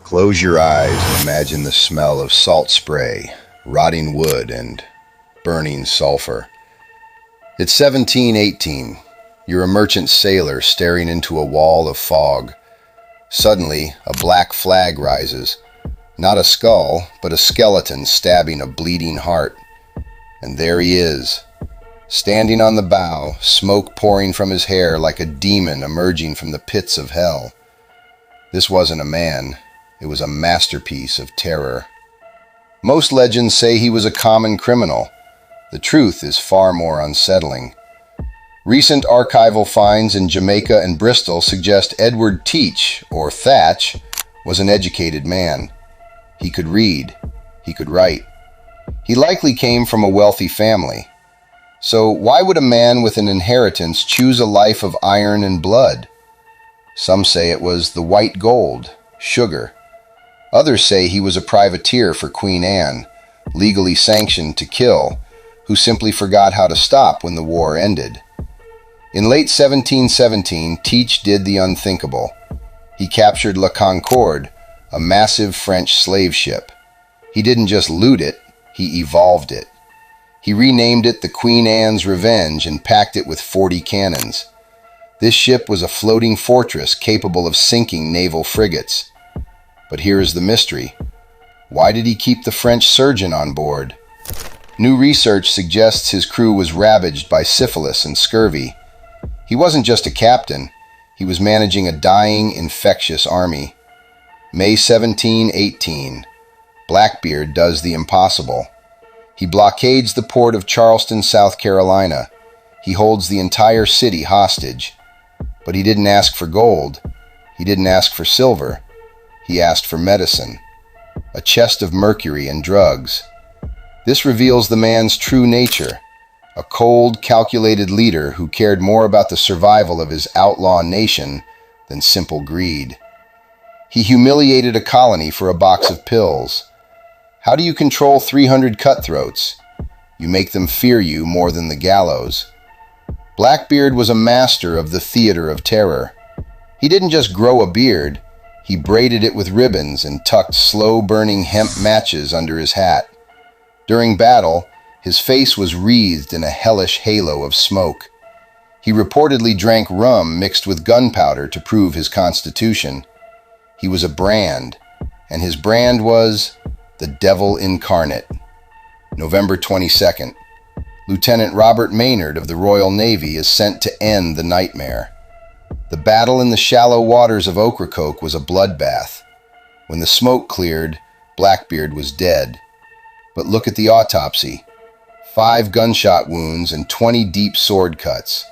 Close your eyes and imagine the smell of salt spray, rotting wood, and burning sulfur. It's 1718. You're a merchant sailor staring into a wall of fog. Suddenly, a black flag rises. Not a skull, but a skeleton stabbing a bleeding heart. And there he is, standing on the bow, smoke pouring from his hair like a demon emerging from the pits of hell. This wasn't a man. It was a masterpiece of terror. Most legends say he was a common criminal. The truth is far more unsettling. Recent archival finds in Jamaica and Bristol suggest Edward Teach, or Thatch, was an educated man. He could read. He could write. He likely came from a wealthy family. So why would a man with an inheritance choose a life of iron and blood? Some say it was the white gold, sugar. Others say he was a privateer for Queen Anne, legally sanctioned to kill, who simply forgot how to stop when the war ended. In late 1717, Teach did the unthinkable. He captured La Concorde, a massive French slave ship. He didn't just loot it, he evolved it. He renamed it the Queen Anne's Revenge and packed it with 40 cannons. This ship was a floating fortress capable of sinking naval frigates. But here is the mystery. Why did he keep the French surgeon on board? New research suggests his crew was ravaged by syphilis and scurvy. He wasn't just a captain. He was managing a dying, infectious army. May 1718. Blackbeard does the impossible. He blockades the port of Charleston, South Carolina. He holds the entire city hostage. But he didn't ask for gold. He didn't ask for silver. He asked for medicine, a chest of mercury and drugs. This reveals the man's true nature, a cold, calculated leader who cared more about the survival of his outlaw nation than simple greed. He humiliated a colony for a box of pills. How do you control 300 cutthroats? You make them fear you more than the gallows. Blackbeard was a master of the theater of terror. He didn't just grow a beard. He braided it with ribbons and tucked slow-burning hemp matches under his hat. During battle, his face was wreathed in a hellish halo of smoke. He reportedly drank rum mixed with gunpowder to prove his constitution. He was a brand, and his brand was the devil incarnate. November 22nd. Lieutenant Robert Maynard of the Royal Navy is sent to end the nightmare. The battle in the shallow waters of Ocracoke was a bloodbath. When the smoke cleared, Blackbeard was dead. But look at the autopsy. 5 gunshot wounds and 20 deep sword cuts.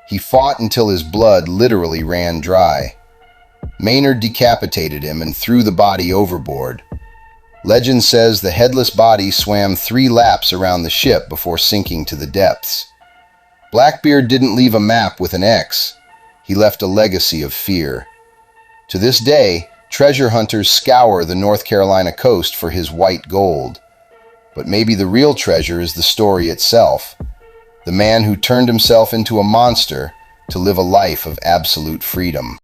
He fought until his blood literally ran dry. Maynard decapitated him and threw the body overboard. Legend says the headless body swam 3 laps around the ship before sinking to the depths. Blackbeard didn't leave a map with an X. He left a legacy of fear. To this day, treasure hunters scour the North Carolina coast for his white gold. But maybe the real treasure is the story itself. The man who turned himself into a monster to live a life of absolute freedom.